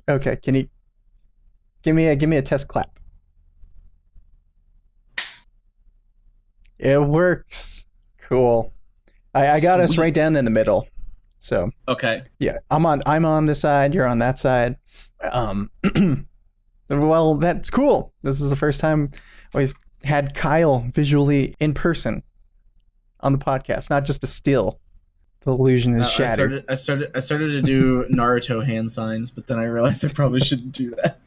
Okay, can you give me a test clap? It works. Cool. I got us right Sweet. down in the middle. So Okay. yeah, I'm on this side, you're on that side. Um well, that's cool. This is the first time we've had Kyle visually in person on the podcast, not just a still. The illusion is I shattered. started to do Naruto hand signs, but then I realized I probably shouldn't do that.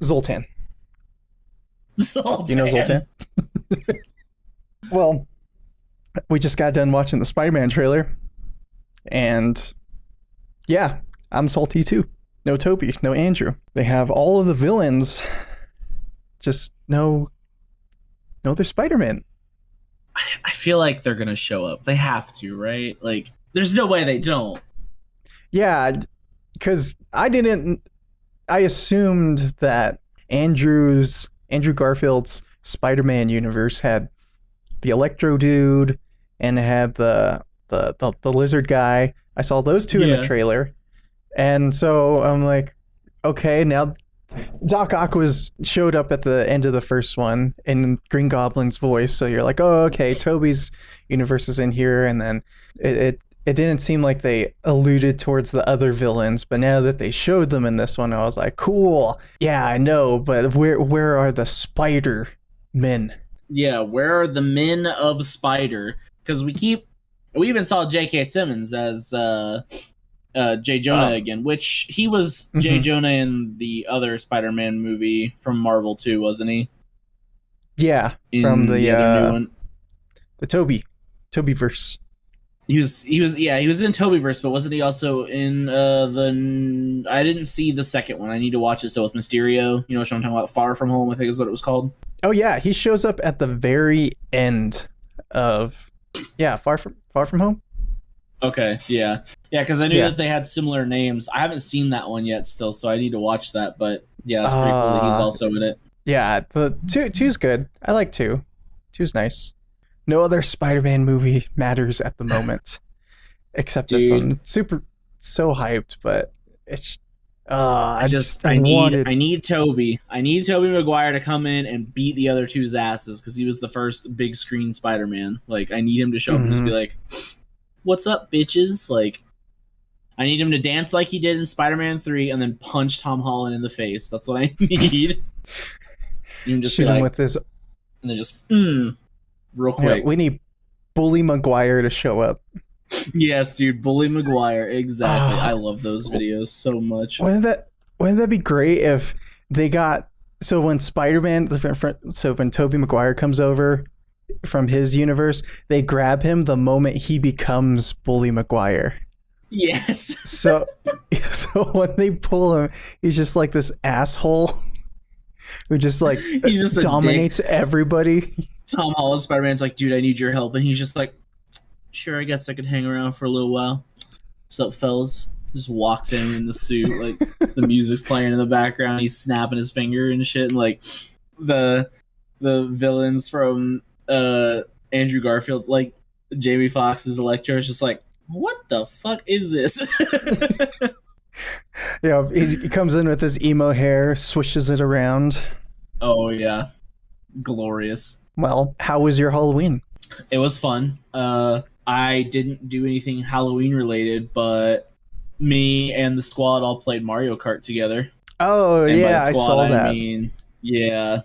Zoltan. Zoltan. Do you know Zoltan? Well, we just got done watching the Spider-Man trailer, and yeah, I'm salty too. No Toby, no Andrew. They have all of the villains, just no they're Spider-Man. I feel like they're gonna show up. They have to, right? Like, there's no way they don't. Yeah, because I assumed that Andrew Garfield's Spider-Man universe had the Electro dude and had the lizard guy. I saw those two in the Yeah. trailer, and so I'm like, okay, now Doc Ock showed up at the end of the first one in Green Goblin's voice, so you're like, oh, okay, Toby's universe is in here, and then it didn't seem like they alluded towards the other villains, but now that they showed them in this one, I was like, cool, yeah, I know, but where are the Spider Men? Yeah, where are the men of Spider? Because we even saw J.K. Simmons as J. Jonah again, which he was J. Jonah in the other Spider-Man movie from Marvel too, wasn't he? Yeah, In from the other new one. the Toby verse. He was in Tobyverse, but wasn't he also in the? I didn't see the second one. I need to watch it still with Mysterio. You know what I'm talking about? Far From Home, I think is what it was called. Oh yeah, he shows up at the very end of Far From Home. Okay, yeah, because I knew that they had similar names. I haven't seen that one yet, still, so I need to watch that. But yeah, it's pretty cool that he's also in it. Yeah, the two's good. I like two. Two's nice. No other Spider-Man movie matters at the moment, except this one. So hyped, but it's. I need Toby. I need Tobey Maguire to come in and beat the other two's asses because he was the first big screen Spider-Man. Like, I need him to show up and just be like, "What's up, bitches?" Like, I need him to dance like he did in Spider-Man 3 and then punch Tom Holland in the face. That's what I need. You can just shoot him with this, and then just real quick. Yeah, we need Bully Maguire to show up. Yes, dude, Bully Maguire, exactly. I love those videos so much. Wouldn't that be great if they got when Spider-Man, when Tobey Maguire comes over from his universe, they grab him the moment he becomes Bully Maguire. Yes. So when they pull him, he's just like this asshole who just like he just dominates everybody. Tom Holland Spider-Man's like, dude, I need your help, and he's just like, sure, I guess I could hang around for a little while. What's up, fellas? Just walks in the suit, like the music's playing in the background. He's snapping his finger and shit, and like the villains from Andrew Garfield's, like Jamie Foxx's Electro, is just like, what the fuck is this? Yeah, he comes in with his emo hair, swishes it around. Oh yeah, glorious. Well, how was your Halloween? It was fun. I didn't do anything Halloween related, but me and the squad all played Mario Kart together. Oh, and yeah, I saw that. I mean, yeah.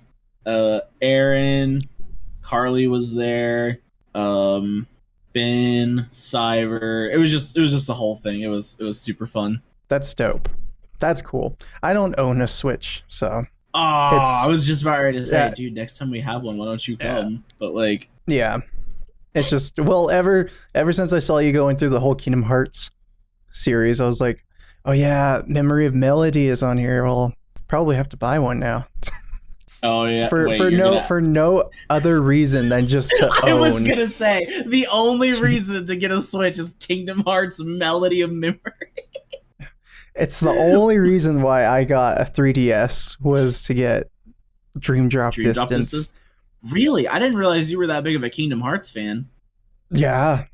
Aaron, Carly was there. Ben, Cyber. It was just the whole thing. It was super fun. That's dope. That's cool. I don't own a Switch, so. Oh, I was just about ready to say, yeah. dude, next time we have one, why don't you come? Yeah. But like, yeah, it's just ever since I saw you going through the whole Kingdom Hearts series, I was like, oh yeah, Memory of Melody is on here. Well, probably have to buy one now. Oh yeah, for no other reason than just to own. I was gonna say the only reason to get a Switch is Kingdom Hearts Melody of Memory. It's the only reason why I got a 3DS was to get Dream Drop Distance. Really? I didn't realize you were that big of a Kingdom Hearts fan. Yeah,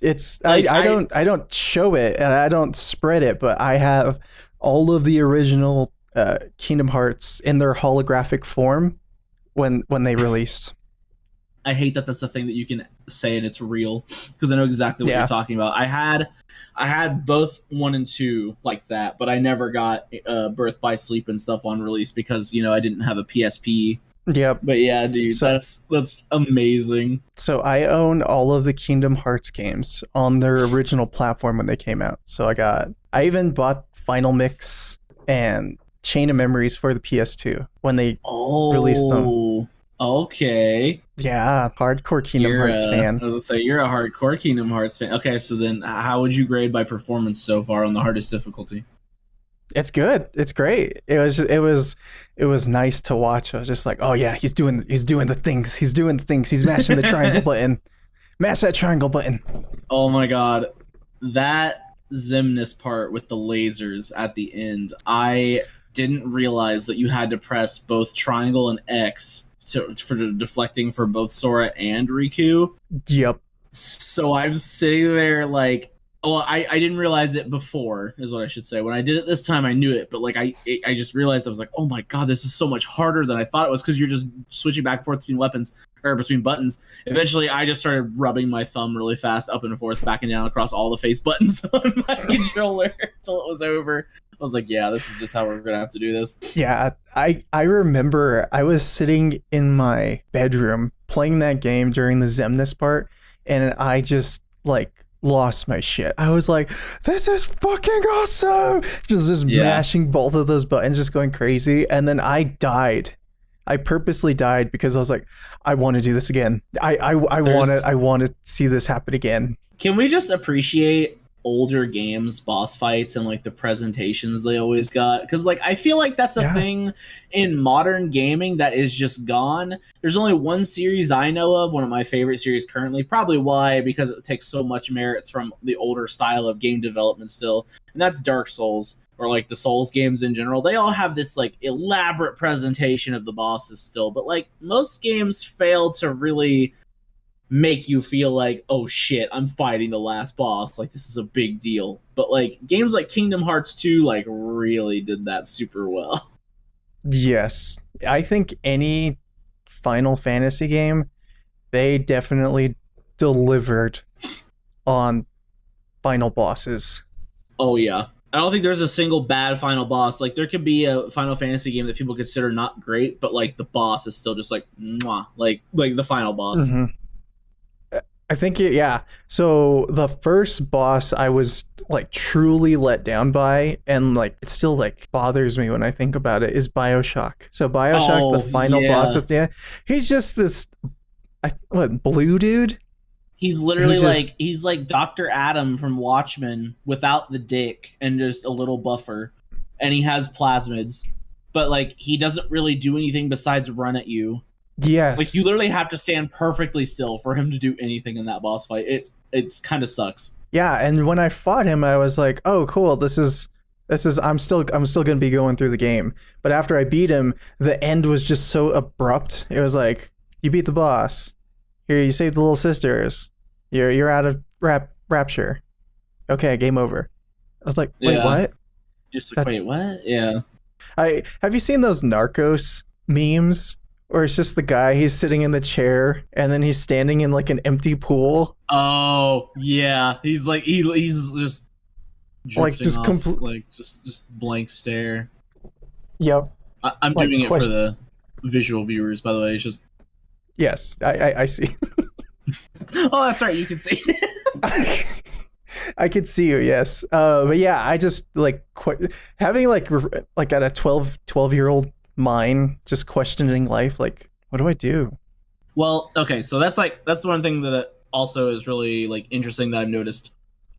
It's Like, I don't show it and I don't spread it, but I have all of the original Kingdom Hearts in their holographic form when they released. I hate that that's a thing that you can say and it's real, because I know exactly what you're talking about. I had both 1 and 2 like that, but I never got Birth by Sleep and stuff on release because, you know, I didn't have a PSP. Yep. But yeah, dude, So, that's amazing. so I own all of the Kingdom Hearts games on their original platform when they came out. So I even bought Final Mix and Chain of Memories for the PS2 when they released them. Okay. Yeah, hardcore Kingdom Hearts fan. I was gonna say, you're a hardcore Kingdom Hearts fan. Okay, so then how would you grade by performance so far on the hardest difficulty? It's good. It's great. It was nice to watch. I was just like, oh yeah, he's doing the things. He's doing the things. He's mashing the triangle button. Mash that triangle button. Oh my god. That Xemnas part with the lasers at the end, I didn't realize that you had to press both triangle and X for the deflecting for both Sora and Riku. Yep. So I'm sitting there like, well, I didn't realize it before, is what I should say. When I did it this time, I knew it, but like I just realized, I was like, oh my god, this is so much harder than I thought it was, because you're just switching back and forth between weapons, or between buttons. Eventually, I just started rubbing my thumb really fast up and forth, back and down across all the face buttons on my controller until it was over. I was like, yeah, this is just how we're gonna have to do this. Yeah, I remember I was sitting in my bedroom playing that game during the Xemnas part, and I just like lost my shit. I was like, this is fucking awesome! Just mashing both of those buttons, just going crazy, and then I died. I purposely died because I was like, I want to do this again. I want to see this happen again. Can we just appreciate older games boss fights and like the presentations they always got? Because like I feel like that's a thing in modern gaming that is just gone. There's only one series I know of, one of my favorite series currently, probably why, because it takes so much merits from the older style of game development still, and that's Dark Souls, or like the Souls games in general. They all have this like elaborate presentation of the bosses still, but like most games fail to really make you feel like, oh shit, I'm fighting the last boss, like this is a big deal. But like games like Kingdom Hearts 2 like really did that super well. Yes, I think any Final Fantasy game, they definitely delivered on final bosses. Oh yeah, I don't think there's a single bad final boss. Like there could be a Final Fantasy game that people consider not great, but like the boss is still just like mwah, like the final boss. Mm-hmm. I think so the first boss I was like truly let down by, and like it still like bothers me when I think about it, is BioShock. So BioShock, the final boss at the end, he's just this blue dude? He's literally he's like Dr. Adam from Watchmen without the dick and just a little buffer, and he has plasmids, but like he doesn't really do anything besides run at you. Yes. Like you literally have to stand perfectly still for him to do anything in that boss fight. It's kind of sucks. Yeah, and when I fought him, I was like, "Oh, cool. This is I'm still going to be going through the game." But after I beat him, the end was just so abrupt. It was like, "You beat the boss. Here, you saved the little sisters. You're out of rapture. Okay, game over." I was like, "Wait, what?" Just like, wait, what? Yeah. Have you seen those Narcos memes? Or it's just the guy, he's sitting in the chair and then he's standing in like an empty pool. Oh yeah, he's like he's just like just just blank stare. Yep. I'm doing it for the visual viewers, by the way. It's just yes, I see. Oh, that's right. You can see. I could see you, yes. But yeah, I just like having like at a 12-year-old mind, just questioning life, like, what do I do? Well, okay, so that's one thing that also is really like interesting that I've noticed.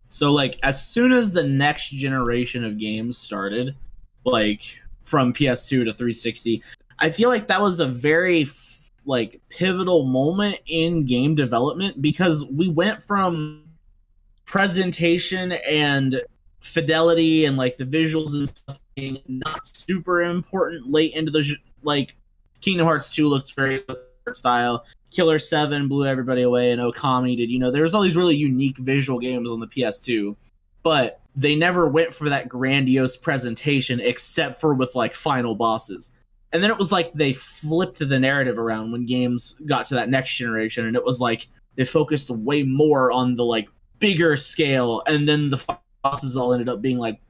So like as soon as the next generation of games started, like from PS2 to 360, I feel like that was a very like pivotal moment in game development, because we went from presentation and fidelity and like the visuals and stuff being not super important late into the like Kingdom Hearts 2 looked very art style. Killer 7 blew everybody away, and Okami did. There was all these really unique visual games on the PS2, but they never went for that grandiose presentation except for with like final bosses. And then it was like they flipped the narrative around when games got to that next generation, and it was like they focused way more on the like bigger scale, and then the bosses all ended up being like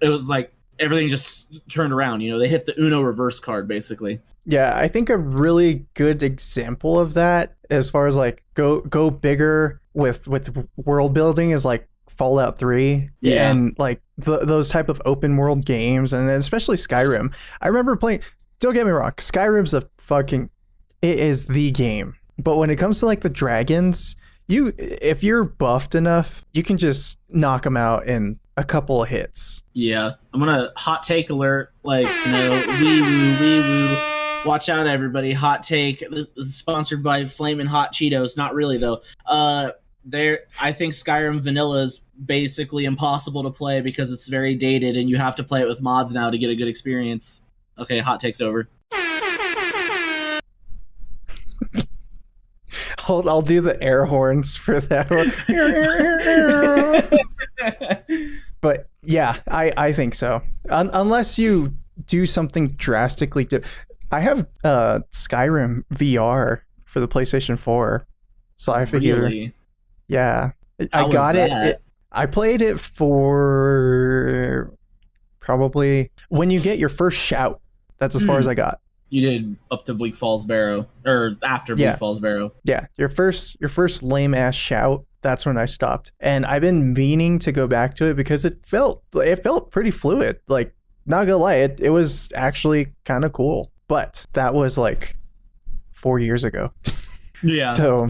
it was like everything just turned around. They hit the Uno reverse card basically. Yeah, I think a really good example of that, as far as like go bigger with world building, is like Fallout 3 and like those type of open world games, and especially Skyrim. I remember playing, don't get me wrong, Skyrim's it is the game. But when it comes to like the dragons, if you're buffed enough, you can just knock them out in a couple of hits. Yeah, I'm gonna hot take alert, like, wee woo. Watch out, everybody. Hot take, sponsored by Flamin' Hot Cheetos. Not really though. I think Skyrim Vanilla is basically impossible to play because it's very dated, and you have to play it with mods now to get a good experience. Okay, hot take's over. I'll do the air horns for that one. But yeah, I think so. Unless you do something drastically different. I have Skyrim VR for the PlayStation 4, so I figure. Really? Yeah, I got it. I played it for probably when you get your first shout. That's as far as I got. You did up to Bleak Falls Barrow, or after Bleak Falls Barrow. Yeah, your first lame ass shout. That's when I stopped, and I've been meaning to go back to it because it felt pretty fluid. Like, not gonna lie, it was actually kind of cool. But that was like 4 years ago. Yeah. So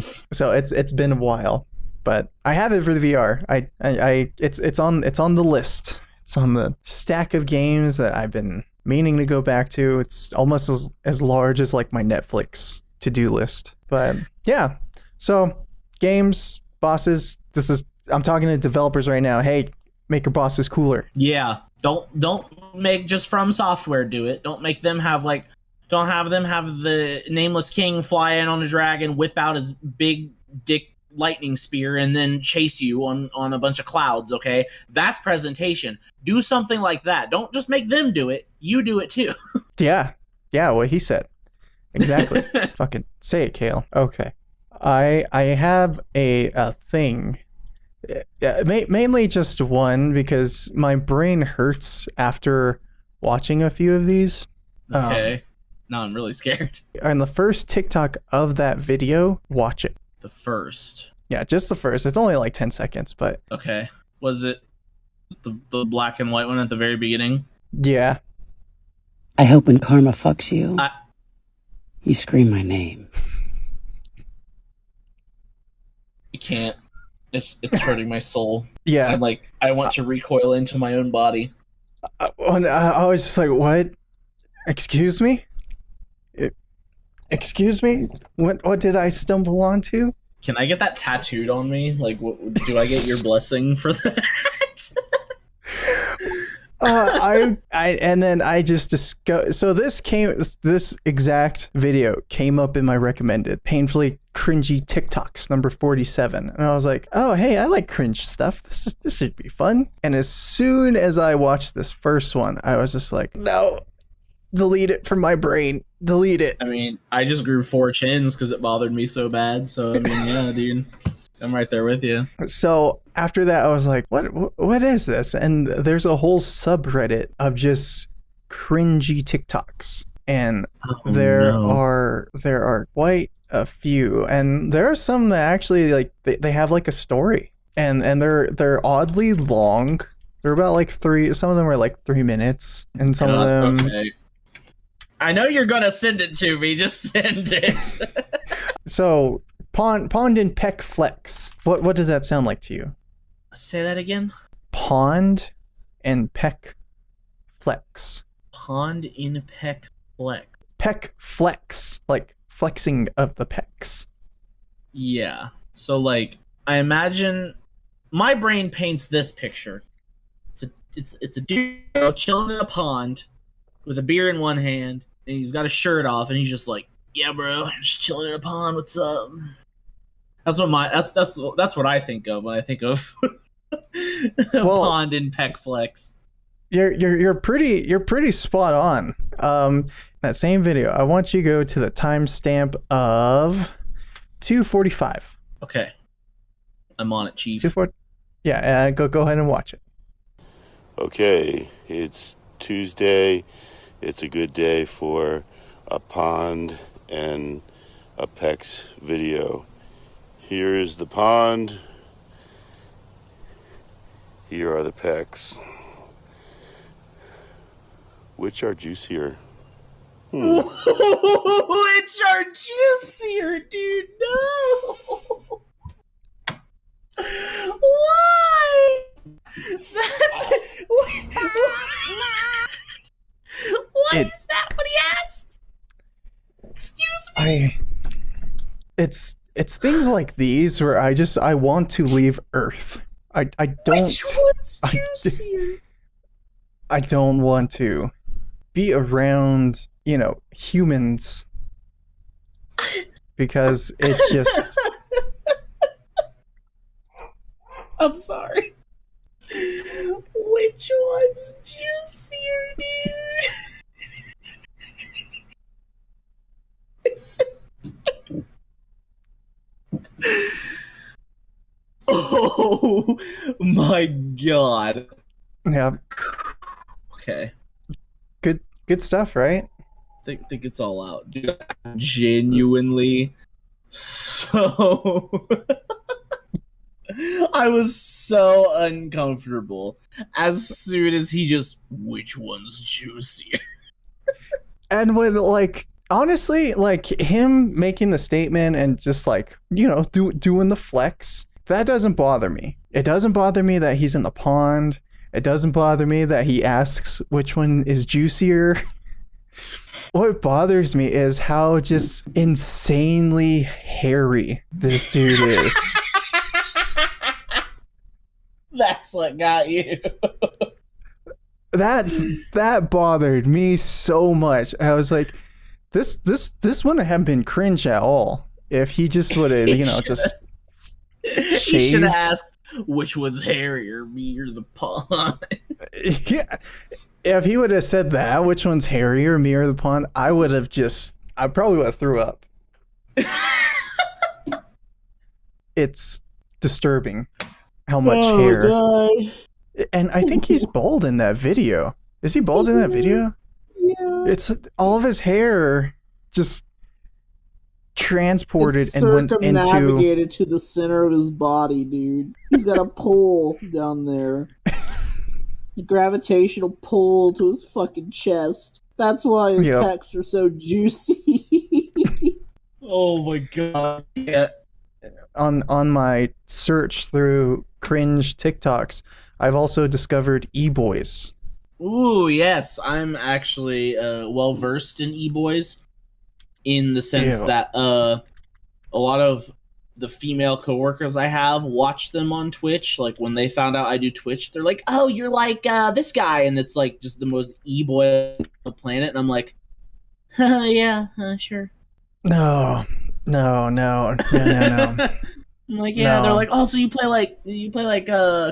it's been a while, but I have it for the VR. It's on the list. It's on the stack of games that I've been meaning to go back to. It's almost as large as like my Netflix to-do list. But yeah. So games, bosses, I'm talking to developers right now. Hey, make your bosses cooler. Yeah. Don't make just From Software do it. Don't have them have the Nameless King fly in on a dragon, whip out his big dick lightning spear, and then chase you on a bunch of clouds, okay? That's presentation. Do something like that. Don't just make them do it. You do it too. Yeah, what he said. Exactly. Fucking say it, Kale. Okay. I have a thing. Mainly just one, because my brain hurts after watching a few of these. Okay. Now I'm really scared. And the first TikTok of that video, watch it. The first. Yeah, just the first. It's only like 10 seconds, but... Okay. Was it the black and white one at the very beginning? Yeah. I hope when karma fucks you, you scream my name. You can't. It's hurting my soul. Yeah. I want to recoil into my own body. I was just like, what? Excuse me? Excuse me? What did I stumble onto? Can I get that tattooed on me? Like, do I get your blessing for that? And then I just discovered. So this exact video came up in my recommended painfully cringy TikToks number 47, and I was like, oh hey, I like cringe stuff. This should be fun. And as soon as I watched this first one, I was just like, no, delete it from my brain. Delete it. I mean, I just grew 4 chins because it bothered me so bad. So I mean, yeah, dude, I'm right there with you. So after that, I was like, what is this? And there's a whole subreddit of just cringy TikToks, and there are quite a few, and there are some that actually like they have like a story, and they're oddly long. They're about like 3. Some of them are like 3 minutes, and some of them. Okay. I know you're gonna send it to me. Just send it. So Pond and Peck Flex. What does that sound like to you? Say that again. Pond and Peck Flex. Pond in Peck Flex. Peck Flex, like flexing of the pecs. Yeah. So like, I imagine my brain paints this picture. It's a dude chilling in a pond with a beer in one hand, and he's got a shirt off, and he's just like Yeah, bro, just chilling in a pond. What's up? That's what I think of when I think of pond and peck flex. You're pretty spot on. That same video, I want you to go to the timestamp of 2:45. Okay, I'm on it, Chief. Yeah, go ahead and watch it. Okay, it's Tuesday. It's a good day for a pond and a pecs video. Here is the pond. Here are the pecs. Which are juicier? Which are juicier, dude? No. Why? Why is that what he asks? Excuse me. It's things like these where I want to leave Earth. I don't. Which one's juicier? I don't want to be around, humans, because it just. I'm sorry. Which one's juicier, dude? Oh my god. Yeah. Okay. Good stuff, right? Think it's all out. Dude, I'm genuinely so I was so uncomfortable as soon as he just, which one's juicier? And when, honestly, him making the statement and just doing the flex, that doesn't bother me. It doesn't bother me that he's in the pond. It doesn't bother me that he asks which one is juicier. What bothers me is how just insanely hairy this dude is. That's what got you. That bothered me so much. I was like, this wouldn't have been cringe at all if he just would have, just shaved. He should have asked which one's hairier, me or the pond. Yeah. If he would have said that, which one's hairier, me or the pond, I probably would have threw up. It's disturbing how much hair. God. And I think he's bald in that video. Is he bald in that video? Yeah. It's all of his hair just transported and went into circumnavigated to the center of his body, dude. He's got a pull down there. A gravitational pull to his fucking chest. That's why his pecs are so juicy. Oh my god. Yeah. On my search through cringe TikToks, I've also discovered e-boys. Ooh, yes. I'm actually well versed in e-boys in the sense that a lot of the female coworkers I have watch them on Twitch. Like when they found out I do Twitch, they're like, "Oh, you're like this guy," and it's like just the most e-boy on the planet. And I'm like, "Yeah, sure." No. I'm like, yeah. No. They're like, "Oh, so you play like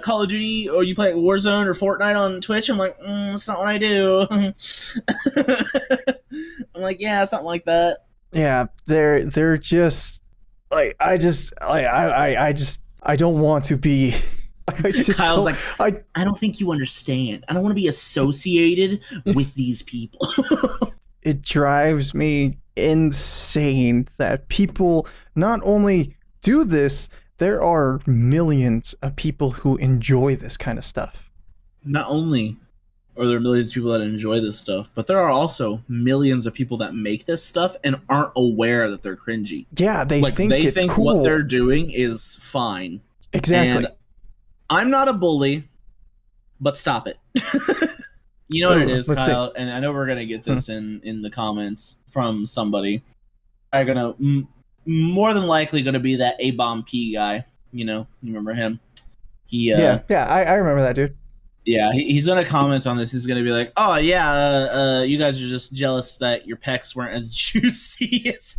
Call of Duty or you play Warzone or Fortnite on Twitch?" I'm like, "That's not what I do." I'm like, "Yeah, something like that." Yeah, they're just like I don't want to be. Kyle's like, I don't think you understand. I don't want to be associated with these people. It drives me insane that people not only do this, there are millions of people who enjoy this kind of stuff. Not only are there millions of people that enjoy this stuff, but there are also millions of people that make this stuff and aren't aware that they're cringy. Yeah, they think cool. What they're doing is fine. Exactly. And I'm not a bully, but stop it. You know what it is, Kyle, and I know we're going to get this in the comments from somebody. I'm going to, more than likely going to be that A-Bomb P guy. You know, you remember him? I remember that dude. Yeah, he's gonna comment on this. He's gonna be like, "Oh yeah, you guys are just jealous that your pecs weren't as juicy as."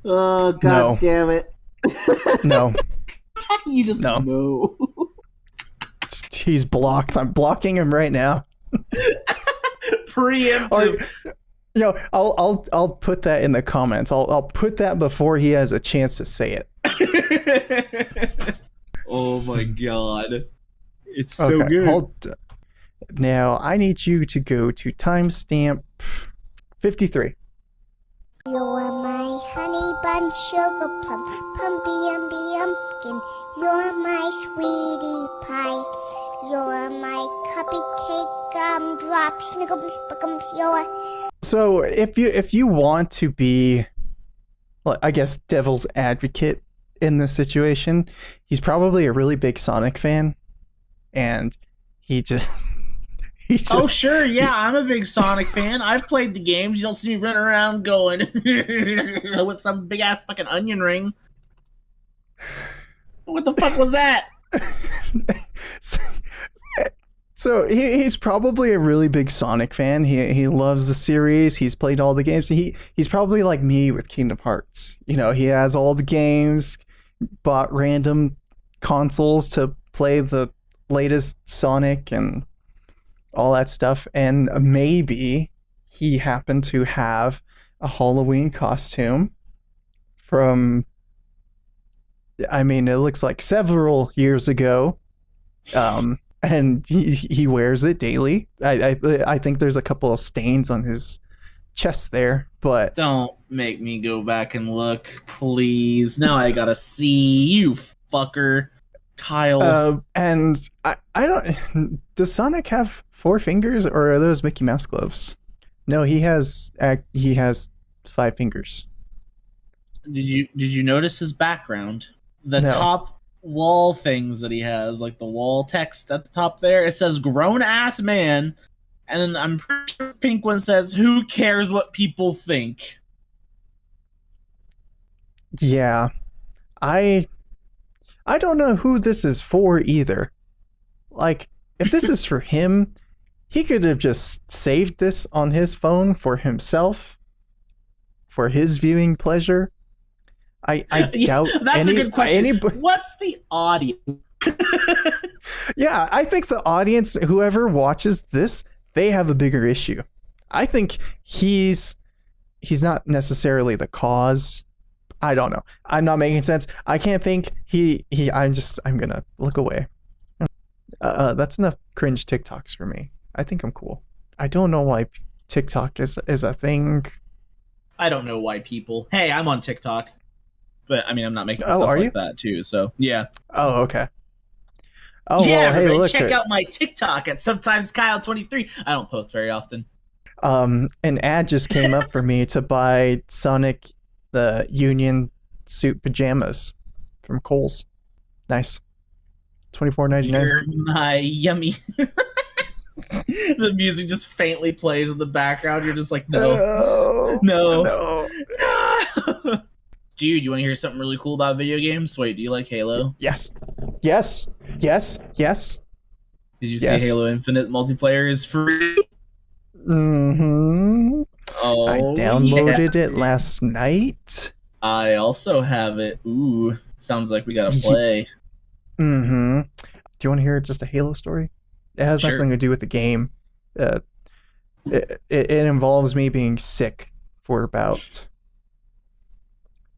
Oh god damn it! No, You just know. He's blocked. I'm blocking him right now. Preemptive. I'll put that in the comments. I'll put that before he has a chance to say it. Oh my god. It's so good. Now, I need you to go to timestamp 53. You're my honey bun, sugar plum, pumpy umby umpkin. You're my sweetie pie. You're my cupcake gumdrop, snickums, spickums. You're. So, if you want to be, well, I guess, devil's advocate in this situation, he's probably a really big Sonic fan, and he just oh sure, yeah, I'm a big Sonic fan. I've played the games. You don't see me running around going with some big ass fucking onion ring. What the fuck was that? So he's probably a really big Sonic fan. He loves the series. He's played all the games. He's probably like me with Kingdom Hearts. You know, he has all the games, bought random consoles to play the latest Sonic and all that stuff. And maybe he happened to have a Halloween costume from, I mean, it looks like several years ago. And he wears it daily. I think there's a couple of stains on his chest there, but don't make me go back and look, please. Now I gotta see you, fucker, Kyle. And I don't. Does Sonic have 4 fingers, or are those Mickey Mouse gloves? No, he has 5 fingers. Did you notice his background? The No. top wall things that he has, like the wall text at the top there, it says grown ass man, and then I'm pretty sure the pink one says who cares what people think. Yeah, I don't know who this is for either. Like, if this is for him, he could have just saved this on his phone for himself, for his viewing pleasure. I doubt that's a good question. What's the audience? Yeah, I think the audience, whoever watches this, they have a bigger issue. I think he's not necessarily the cause. I don't know. I'm not making sense. I can't think I'm gonna look away. That's enough cringe TikToks for me. I think I'm cool. I don't know why TikTok is a thing. I don't know why people. Hey, I'm on TikTok. But I mean, I'm not making stuff like that too. So yeah. Oh, okay. Oh yeah, well, hey, look. Check out my TikTok at sometimes Kyle23. I don't post very often. An ad just came up for me to buy Sonic the Union suit pajamas from Kohl's. Nice. $24.99. You're my yummy. The music just faintly plays in the background. You're just like, no. Dude, you want to hear something really cool about video games? Wait, do you like Halo? Yes. Did you see Halo Infinite multiplayer is free? Mm-hmm. Oh, I downloaded it last night. I also have it. Ooh, sounds like we gotta play. Mm-hmm. Do you want to hear just a Halo story? It has nothing to do with the game. It involves me being sick for about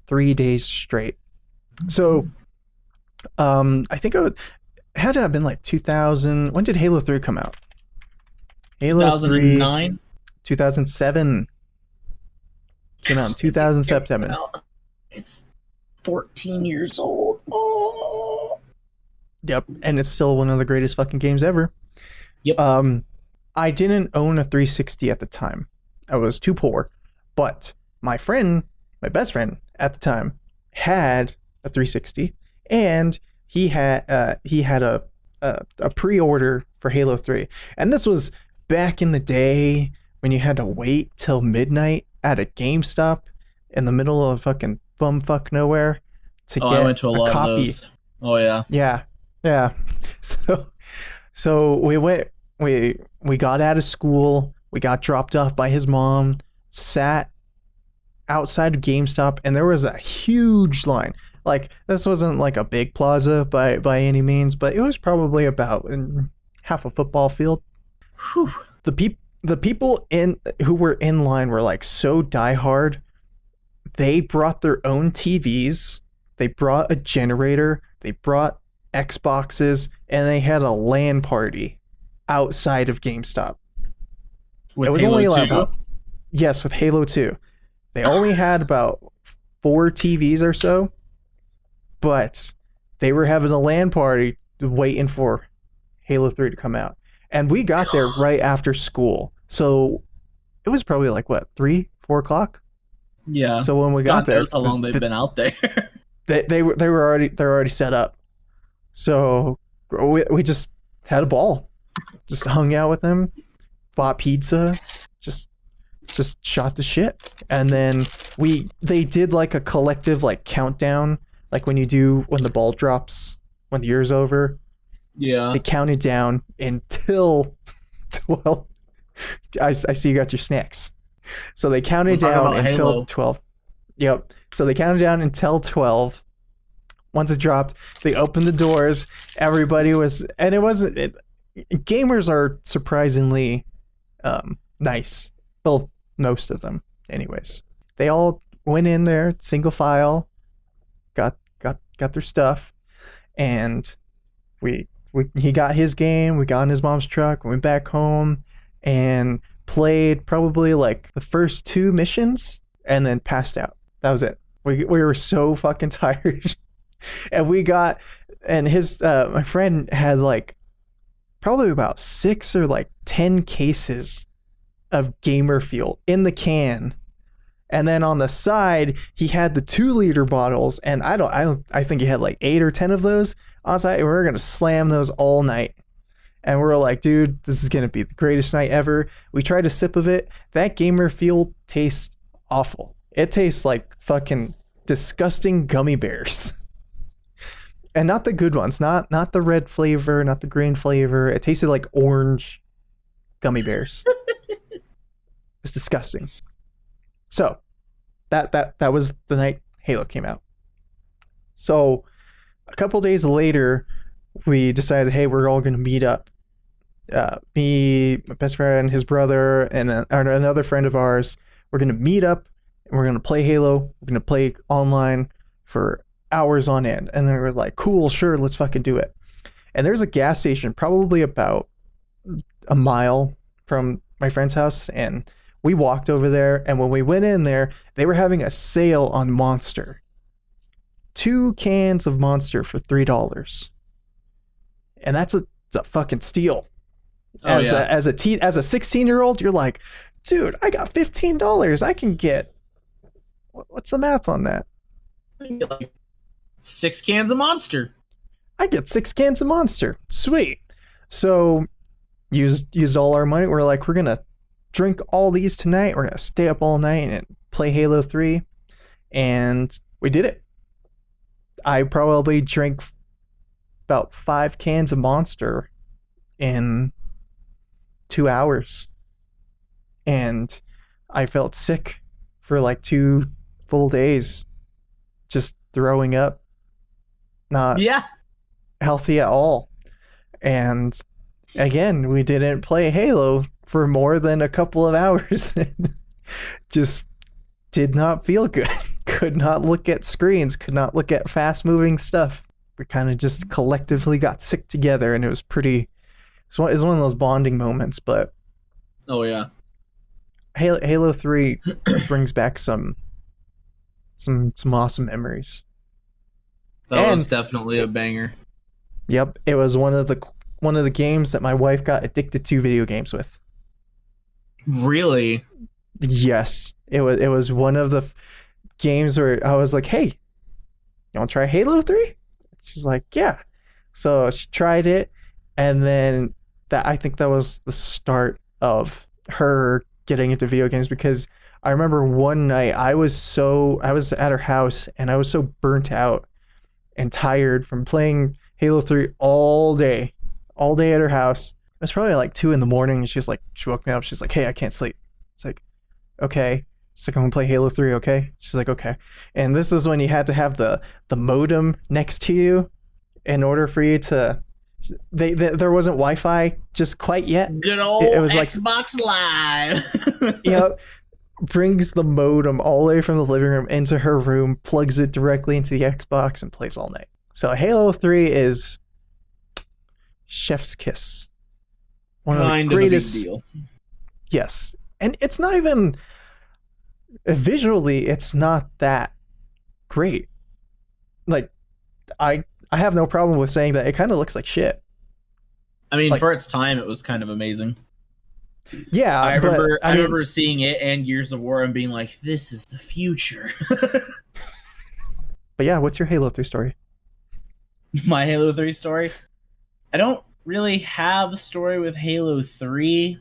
3 days straight. So, I think it had to have been like 2000. When did Halo 3 come out? Halo 2009? 2007. Came out in 2007. It's 14 years old. Oh. Yep, and it's still one of the greatest fucking games ever. Yep. I didn't own a 360 at the time. I was too poor. But my best friend at the time, had a 360, and he had a pre-order for Halo 3. And this was back in the day when you had to wait till midnight at a GameStop in the middle of fucking bumfuck nowhere to get I went to a lot copy. of those. Oh yeah. Yeah. Yeah. So we got out of school, we got dropped off by his mom, sat outside of GameStop, and there was a huge line. Like, this wasn't like a big plaza by any means, but it was probably about half a football field. Whew. The people who were in line were like so diehard. They brought their own TVs, they brought a generator, they brought Xboxes, and they had a LAN party outside of GameStop. With it was Halo only 2? about, yes, with Halo 2. They only had about 4 TVs or so, but they were having a LAN party waiting for Halo 3 to come out. And we got there right after school. So it was probably like, what, 3, 4 o'clock? Yeah. So when we got there, knows how long they've been out there. they were already set up. So we just had a ball. Just hung out with them, bought pizza, just shot the shit. And then they did like a collective like countdown, like when the ball drops when the year's over. Yeah. They counted down until 12. I see you got your snacks. So they counted down until Halo. 12. Yep. So they counted down until 12. Once it dropped, they opened the doors. Everybody was, and it wasn't. Gamers are surprisingly nice. Well, most of them, anyways. They all went in there, single file, got their stuff, and he got his game. We got in his mom's truck, went back home, and played probably like the first 2 missions, and then passed out. That was it. We were so fucking tired. And his my friend had like probably about 6 or like 10 cases of gamer fuel in the can, and then on the side he had the 2-liter bottles, and I think he had like 8 or 10 of those on site, and we were gonna slam those all night. And we're like, dude, this is gonna be the greatest night ever. We tried a sip of it. That gamer fuel tastes awful. It tastes like fucking disgusting gummy bears. And not the good ones, not the red flavor, not the green flavor. It tasted like orange gummy bears. It was disgusting. So that was the night Halo came out. So a couple days later, we decided, hey, we're all going to meet up. Me, my best friend, his brother, and then another friend of ours. We're going to meet up, and we're going to play Halo. We're going to play online for hours on end. And they were like, cool, sure, let's fucking do it. And there's a gas station probably about a mile from my friend's house, and we walked over there, and when we went in there, they were having a sale on Monster. 2 cans of Monster for $3. And that's a fucking steal. As a 16-year-old, you're like, dude, I got $15. I can get, what's the math on that? Like 6 cans of Monster. I get 6 cans of Monster. Sweet. So used all our money. We're like, we're gonna drink all these tonight. We're gonna stay up all night and play Halo 3. And we did it. I probably drank about 5 cans of Monster in 2 hours. And I felt sick for like 2 full days. Just throwing up. Not healthy at all. And again, we didn't play Halo for more than a couple of hours. Just did not feel good. Could not look at screens, could not look at fast moving stuff. We kind of just collectively got sick together, and it was one of those bonding moments. But oh yeah, Halo 3 brings back some awesome memories. That was definitely a banger. Yep, it was one of the games that my wife got addicted to video games with. Really? Yes, it was one of the games where I was like, "Hey, you want to try Halo 3?" She's like, "Yeah." So she tried it, and then I think that was the start of her getting into video games, because I remember one night I was at her house, and I was so burnt out and tired from playing Halo 3 all day at her house. It was probably like 2 a.m. and she woke me up. She's like, hey, I can't sleep. It's like, okay. She's like, I'm gonna play Halo 3, okay? She's like, okay. And this is when you had to have the modem next to you in order for you to. There wasn't Wi-Fi just quite yet. Good old it was Xbox Live. Brings the modem all the way from the living room into her room, plugs it directly into the Xbox, and plays all night. So Halo 3 is chef's kiss. One of the greatest. Of a big deal. Yes, and it's not even visually. It's not that great. Like, I have no problem with saying that it kind of looks like shit. I mean, for its time, it was kind of amazing. Yeah, I remember seeing it and Gears of War and being like, "This is the future." But yeah, what's your Halo 3 story? My Halo 3 story? I don't really have a story with Halo 3.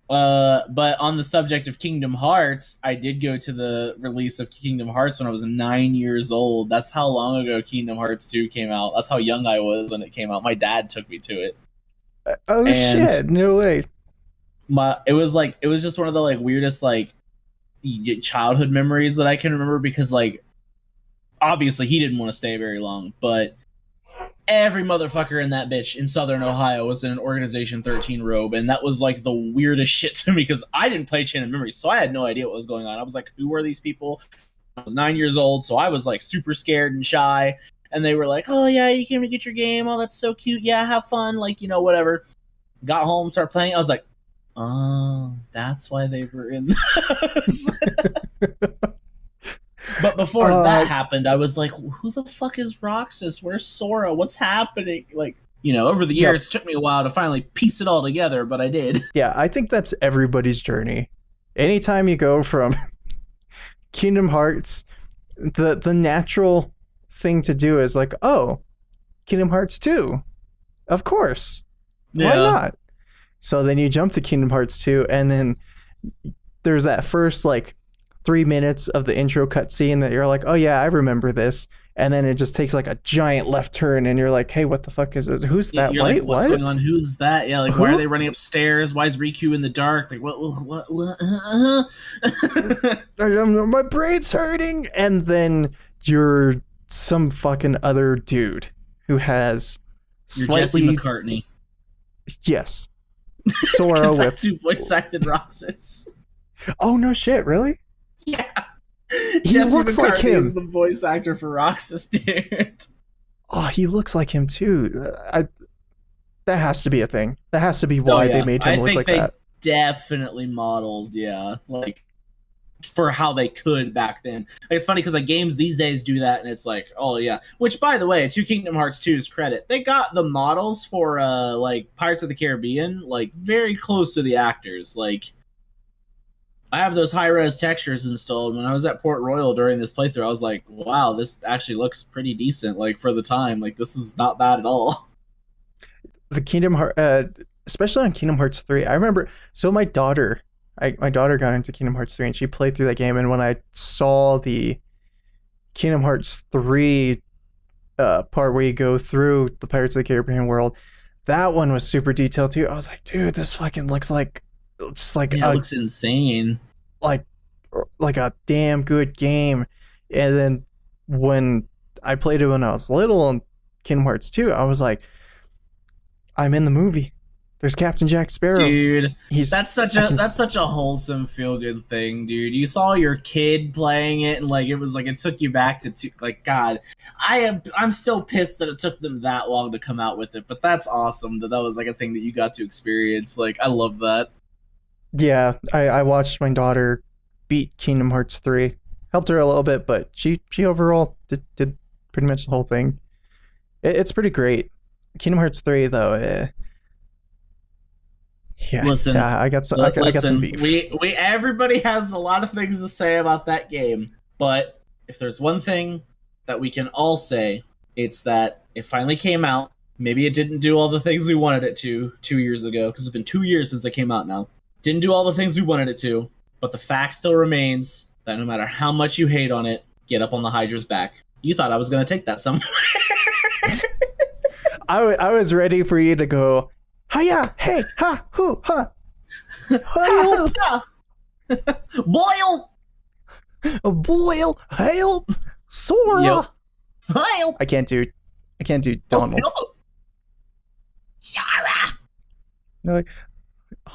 But on the subject of Kingdom Hearts, I did go to the release of Kingdom Hearts when I was 9 years old. That's how long ago Kingdom Hearts 2 came out. That's how young I was when it came out. My dad took me to it. Shit, no way. It was just one of the weirdest childhood memories that I can remember, because obviously he didn't want to stay very long, but every motherfucker in that bitch in Southern Ohio was in an Organization 13 robe, and that was the weirdest shit to me, because I didn't play Chain of Memories, so I had no idea what was going on. I was like, who are these people? I was 9 years old, so I was super scared and shy, and they were like, oh yeah, you came to get your game, oh that's so cute, yeah, have fun, whatever. Got home, started playing, I was like, oh, that's why they were in this. But before that happened, I was like, who the fuck is Roxas? Where's Sora? What's happening? Over the years, it took me a while to finally piece it all together, but I did. Yeah, I think that's everybody's journey. Anytime you go from Kingdom Hearts, the natural thing to do is oh, Kingdom Hearts 2. Of course. Yeah. Why not? So then you jump to Kingdom Hearts 2, and then there's that first 3 minutes of the intro cutscene that you're like, oh yeah, I remember this, and then it just takes a giant left turn, and you're like, hey, what the fuck is it? Who's that? What's what? going on? Who's that? Yeah, why are they running upstairs? Why is Riku in the dark? What? My brain's hurting, and then you're some fucking other dude who has Jesse McCartney. Yes. Sora with that's who voice acted Roxas. Oh no shit, really? Yeah. He Jesse looks McCartney like him. Is the voice actor for Roxas, dude. Oh, he looks like him too. That has to be a thing. That has to be why they made him look like that. I think they definitely modeled, for how they could back then. It's funny because games these days do that, and it's oh yeah. Which, by the way, to Kingdom Hearts 2's credit, they got the models for Pirates of the Caribbean very close to the actors. I have those high-res textures installed. When I was at Port Royal during this playthrough, I was like, wow, this actually looks pretty decent, for the time. This is not bad at all. The Kingdom Hearts, especially on Kingdom Hearts 3, I remember, so my daughter got into Kingdom Hearts 3, and she played through that game, and when I saw the Kingdom Hearts 3 part where you go through the Pirates of the Caribbean world, that one was super detailed too. I was like, dude, this fucking looks it looks insane. Like a damn good game. And then when I played it when I was little on Kingdom Hearts 2, I was like, I'm in the movie. There's Captain Jack Sparrow. Dude, that's such a wholesome feel good thing, dude. You saw your kid playing it, and it was it took you back to God. I'm still pissed that it took them that long to come out with it, but that's awesome that was a thing that you got to experience. I love that. Yeah, I watched my daughter beat Kingdom Hearts 3. Helped her a little bit, but she overall did pretty much the whole thing. It's pretty great. Kingdom Hearts 3 though. Yeah, listen, I got some beef. We everybody has a lot of things to say about that game, but if there's one thing that we can all say, it's that it finally came out. Maybe it didn't do all the things we wanted it to 2 years ago, because it's been 2 years since it came out now. Didn't do all the things we wanted it to, but the fact still remains that no matter how much you hate on it, get up on the Hydra's back. You thought I was going to take that somewhere. I was ready for you to go, hiya, hey, ha, hoo, ha. Help! Boil! Boil, help, Sora. Yep. Help! I can't do Donald. Sora! They're like,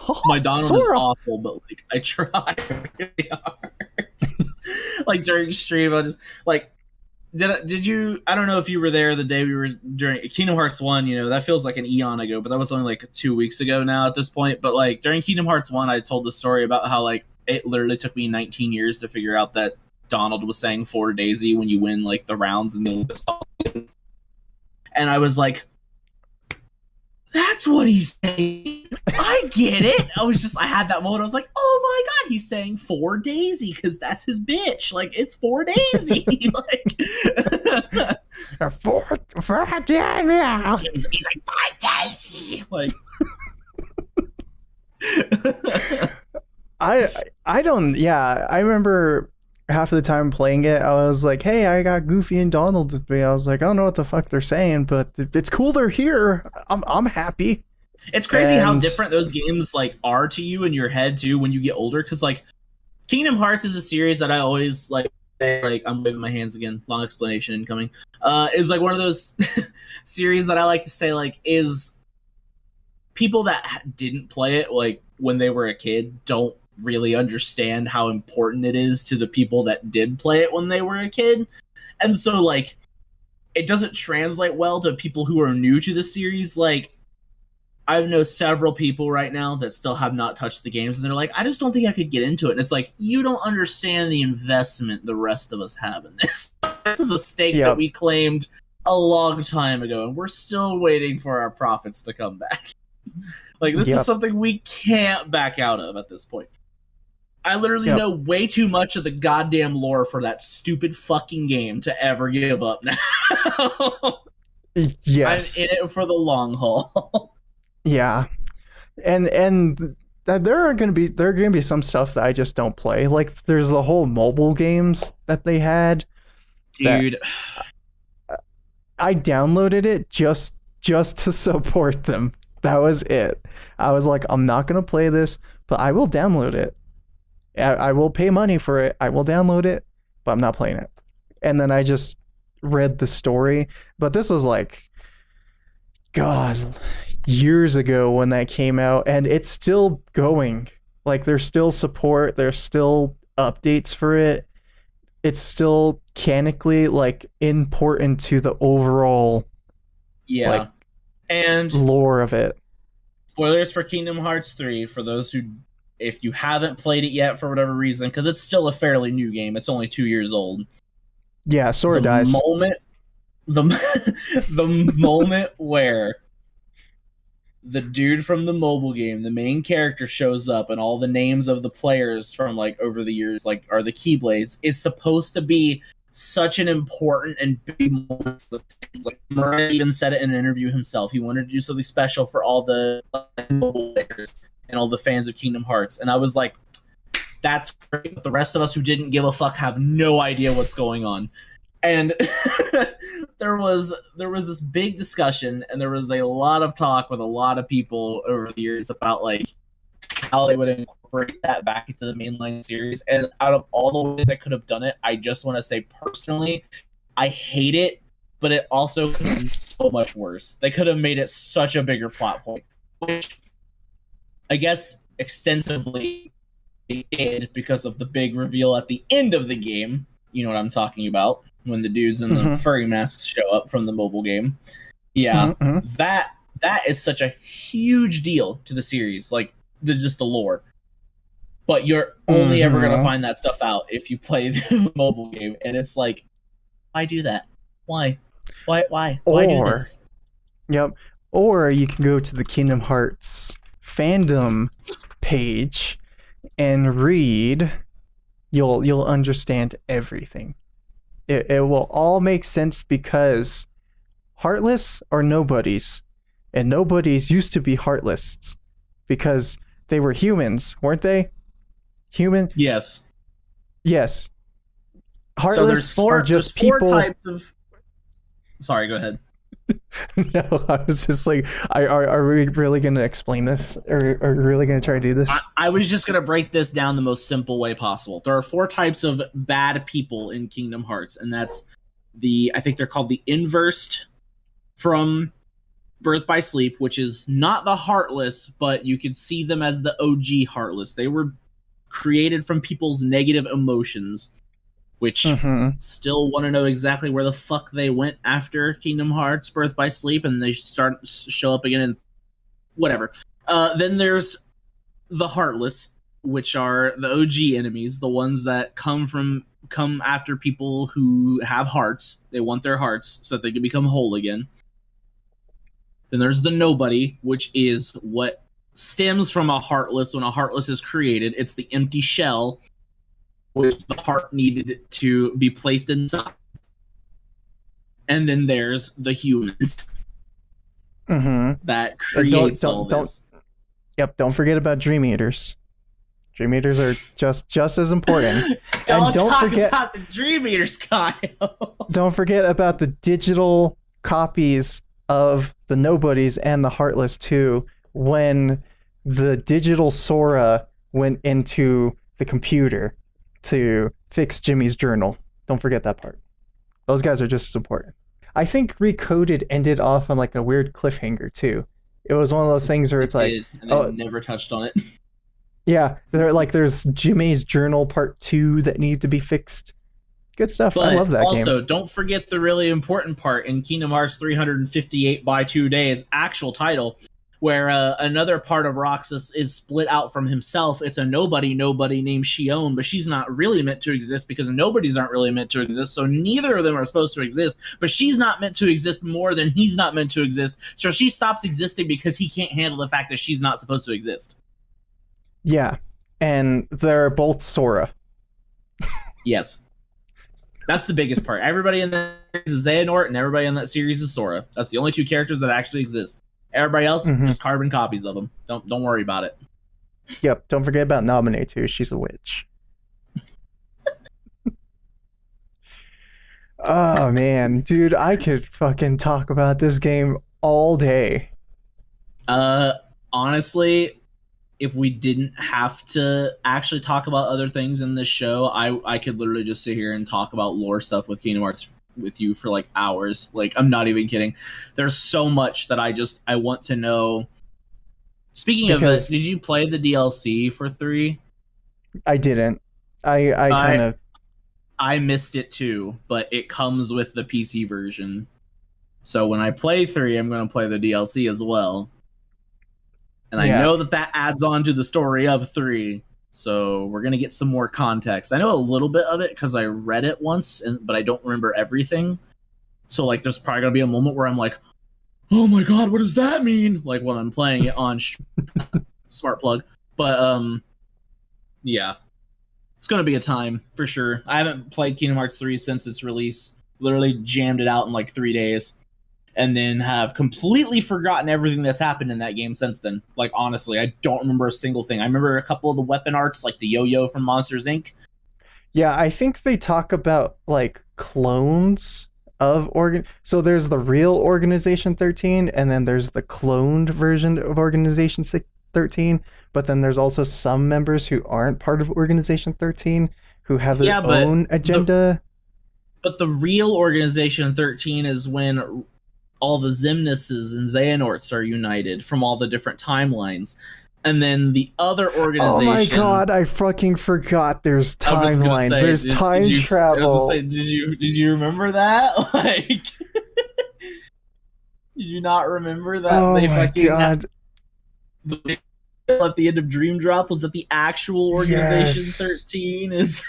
oh, My Donald is Sora. awful, but like I try really hard. Like during stream, I just like did you? I don't know if you were there the day we were during Kingdom Hearts 1. You know, that feels like an eon ago, but that was only like 2 weeks ago now at this point. But like during Kingdom Hearts 1, I told the story about how like it literally took me 19 years to figure out that Donald was saying for Daisy when you win like the rounds in the, and I was like, that's what he's saying. I get it. I had that moment. I was like, oh my god, he's saying for Daisy because that's his bitch. Like, it's for Daisy. Like, for Daniel. He's like, for Daisy. Like, I don't. Yeah, I remember half of the time playing it, I was like, hey, I got Goofy and Donald with me. I was like, I don't know what the fuck they're saying, but it's cool they're here. I'm happy. It's crazy how different those games like are to you in your head too when you get older. Because like Kingdom Hearts is a series that I always like. I'm waving my hands again. Long explanation incoming. It was like one of those series that I like to say like is people that didn't play it like when they were a kid don't really understand how important it is to the people that did play it when they were a kid. And so like it doesn't translate well to people who are new to the series. Like I know several people right now that still have not touched the games and they're like, I just don't think I could get into it. And it's like, you don't understand the investment the rest of us have in this. This is a stake that we claimed a long time ago and we're still waiting for our profits to come back. Like this is something we can't back out of at this point. I literally know way too much of the goddamn lore for that stupid fucking game to ever give up now. Yes. I'm in it for the long haul. Yeah. And there are going to be some stuff that I just don't play. Like there's the whole mobile games that they had. Dude, I downloaded it just to support them. That was it. I was like, I'm not going to play this, but I will download it. I will pay money for it. I will download it, but I'm not playing it. And then I just read the story. But this was like, God, years ago when that came out. And it's still going. Like, there's still support. There's still updates for it. It's still canonically, like, important to the overall like, and lore of it. Spoilers for Kingdom Hearts 3 for those who, if you haven't played it yet for whatever reason, because it's still a fairly new game. It's only 2 years old. Yeah, Sora dies. The moment where the dude from the mobile game, the main character, shows up and all the names of the players from like over the years like are the Keyblades, is supposed to be such an important and big moment. Like Murray even said it in an interview himself. He wanted to do something special for all the mobile players and all the fans of Kingdom Hearts. And I was like, that's great. But the rest of us who didn't give a fuck have no idea what's going on. And there was this big discussion, and there was a lot of talk with a lot of people over the years about like how they would incorporate that back into the mainline series. And out of all the ways they could have done it, I just want to say personally, I hate it, but it also could have been so much worse. They could have made it such a bigger plot point, which I guess extensively they did because of the big reveal at the end of the game. You know what I'm talking about. When the dudes in the furry masks show up from the mobile game. Yeah, that is such a huge deal to the series, like just the lore. But you're only ever going to find that stuff out if you play the mobile game, and it's like, why do that? Why do this? Yep. Or you can go to the Kingdom Hearts fandom page and read. You'll understand everything. It will all make sense because Heartless are nobodies, and nobodies used to be Heartless because they were humans, weren't they? Human? Yes. Heartless are just people. Types of. Sorry, go ahead. No, I was just like, are we really going to explain this? Or are we really going to try to do this? I was just going to break this down the most simple way possible. There are 4 types of bad people in Kingdom Hearts, and that's I think they're called the inversed from Birth by Sleep, which is not the Heartless, but you can see them as the OG Heartless. They were created from people's negative emotions, which still want to know exactly where the fuck they went after Kingdom Hearts Birth by Sleep, and they show up again and whatever. Then there's the Heartless, which are the OG enemies, the ones that come after people who have hearts. They want their hearts so that they can become whole again. Then there's the Nobody, which is what stems from a Heartless when a Heartless is created. It's the empty shell which the heart needed to be placed inside. And then there's the humans that creates all this. Don't forget about Dream Eaters. Dream Eaters are just as important. Don't forget about the Dream Eaters, Kyle. Don't forget about the digital copies of the Nobodies and the Heartless too, when the digital Sora went into the computer to fix Jimmy's journal. Don't forget that part. Those guys are just as important. I think Recoded ended off on like a weird cliffhanger too. It was one of those things where it's like, never touched on it. Yeah, there's Jimmy's journal part 2 that needed to be fixed. Good stuff. I love that game. Also, don't forget the really important part in Kingdom Hearts 358 by 2 Days actual title, where another part of Roxas is split out from himself. It's a nobody named Shion, but she's not really meant to exist because nobodies aren't really meant to exist, so neither of them are supposed to exist, but she's not meant to exist more than he's not meant to exist, so she stops existing because he can't handle the fact that she's not supposed to exist. Yeah, and they're both Sora. Yes. That's the biggest part. Everybody in that series is Xehanort, and everybody in that series is Sora. That's the only 2 characters that actually exist. Everybody else, just carbon copies of them. Don't worry about it. Yep, don't forget about Naminé too. She's a witch. Oh man, dude, I could fucking talk about this game all day. Honestly, if we didn't have to actually talk about other things in this show, I could literally just sit here and talk about lore stuff with Kingdom Hearts with you for like hours. Like, I'm not even kidding. There's so much that I want to know. Speaking of it, did you play the DLC for 3? I didn't. I missed it too, but it comes with the PC version. So when I play 3, I'm going to play the DLC as well. And I know that adds on to the story of 3. So we're going to get some more context. I know a little bit of it because I read it once, but I don't remember everything. So like, there's probably going to be a moment where I'm like, oh my god, what does that mean? Like when I'm playing it on Smart Plug. But yeah. It's going to be a time, for sure. I haven't played Kingdom Hearts 3 since its release. Literally jammed it out in like 3 days. And then have completely forgotten everything that's happened in that game since then. Like, honestly, I don't remember a single thing. I remember a couple of the weapon arts, like the yo-yo from Monsters, Inc. Yeah, I think they talk about, like, clones of So there's the real Organization 13, and then there's the cloned version of Organization 13. But then there's also some members who aren't part of Organization 13 who have their own agenda. But the real Organization 13 is when all the Xemnases and Xehanorts are united from all the different timelines. And then the other organization... Oh my god, I fucking forgot there's timelines. There's time travel. I was gonna say, did you remember that? Like... Did you not remember that? Oh my god. At the end of Dream Drop was that the actual Organization 13 is...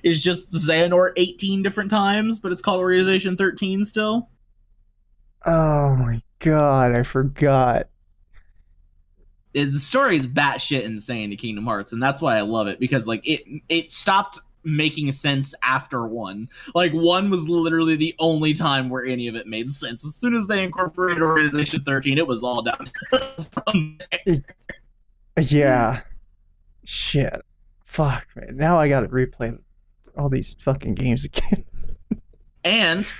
is just Xehanort 18 different times, but it's called Organization 13 still. Oh my god, I forgot. The story is batshit insane to Kingdom Hearts, and that's why I love it, because like it stopped making sense after 1. Like 1 was literally the only time where any of it made sense. As soon as they incorporated Organization 13, it was all down from there. Yeah. Shit. Fuck, man. Now I gotta replay all these fucking games again. And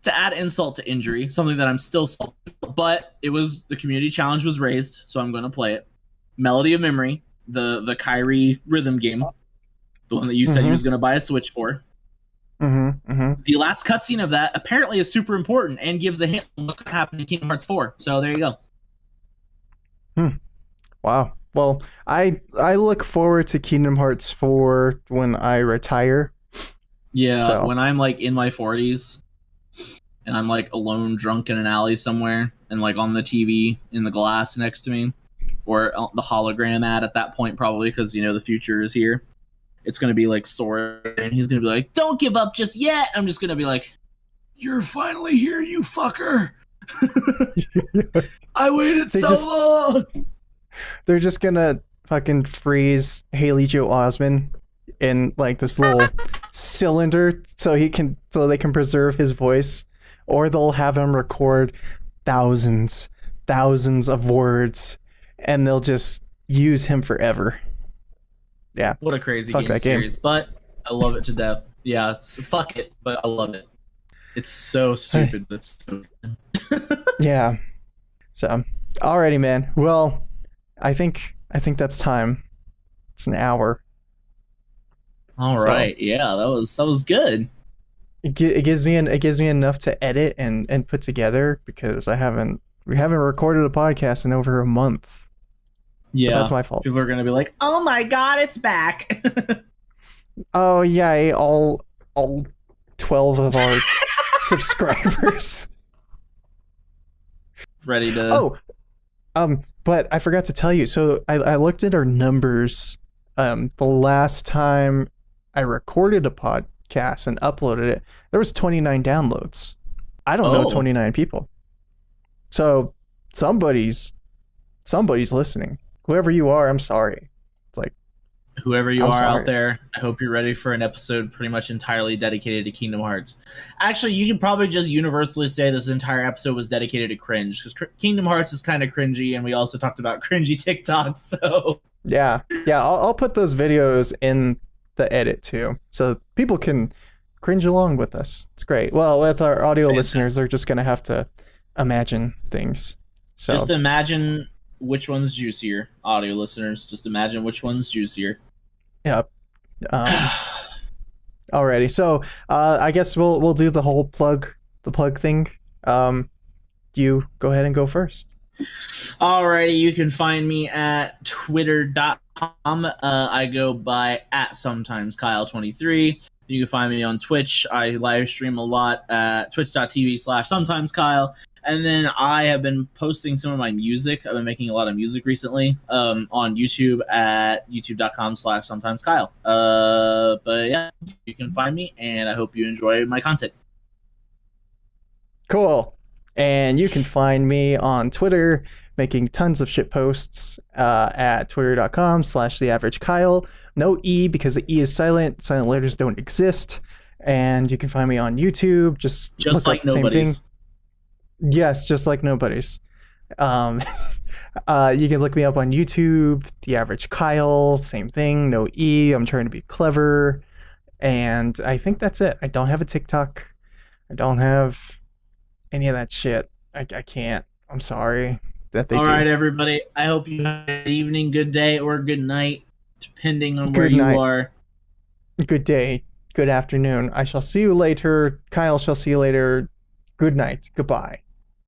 to add insult to injury, something that I'm still salty about, but the community challenge was raised, so I'm going to play it. Melody of Memory, the Kyrie rhythm game, the one that you said you was going to buy a Switch for. The last cutscene of that apparently is super important and gives a hint on what's going to happen in Kingdom Hearts 4. So there you go. Wow. Well, I look forward to Kingdom Hearts 4 when I retire. Yeah, when I'm like in my 40s and I'm like alone drunk in an alley somewhere and like on the TV in the glass next to me, or the hologram ad at that point probably, because the future is here. It's going to be like Sora, and he's going to be like, don't give up just yet. I'm just going to be like, you're finally here, you fucker. I waited long. They're just going to fucking freeze Haley Joel Osment in like this little cylinder so they can preserve his voice, or they'll have him record thousands of words and they'll just use him forever. Yeah. What a crazy game series, but I love it to death. Yeah, fuck it, but I love it. It's so stupid, but so yeah. So, alrighty, man. Well, I think that's time. It's an hour. All right. Yeah, that was good. It gives me enough to edit and put together, because we haven't recorded a podcast in over a month. Yeah, but that's my fault. People are gonna be like, "Oh my god, it's back!" Oh yeah, all 12 of our subscribers ready to. But I forgot to tell you. So I looked at our numbers. The last time I recorded a podcast and uploaded it, there was 29 downloads. I don't know 29 people. So somebody's listening. Whoever you are, I'm sorry. It's like, whoever you are out there, I hope you're ready for an episode pretty much entirely dedicated to Kingdom Hearts. Actually, you can probably just universally say this entire episode was dedicated to cringe, because Kingdom Hearts is kind of cringy, and we also talked about cringy TikToks. So yeah, I'll put those videos in the edit too, so people can cringe along with us. It's great. Well, with our audio listeners, they're just gonna have to imagine things. So just imagine which one's juicier, audio listeners. Just imagine which one's juicier. Yep. Alrighty. So I guess we'll do the whole plug thing. You go ahead and go first. Alrighty, you can find me at twitter.com. I go by @sometimeskyle23. You can find me on Twitch. I live stream a lot at twitch.tv/sometimeskyle. And then I have been posting some of my music. I've been making a lot of music recently on YouTube at youtube.com/sometimeskyle. But yeah, you can find me, and I hope you enjoy my content. Cool. And you can find me on Twitter making tons of shit posts at twitter.com/theaveragekyle. No E, because the E is silent. Silent letters don't exist. And you can find me on YouTube. Just like Nobody's. Yes, just like Nobody's. You can look me up on YouTube, The Average Kyle, same thing, no E. I'm trying to be clever. And I think that's it. I don't have a TikTok. I don't have any of that shit. I can't. I'm sorry that they do. All right, everybody. I hope you have an evening, good day, or good night, depending on where you are. Good day, good afternoon. I shall see you later. Kyle shall see you later. Good night. Goodbye.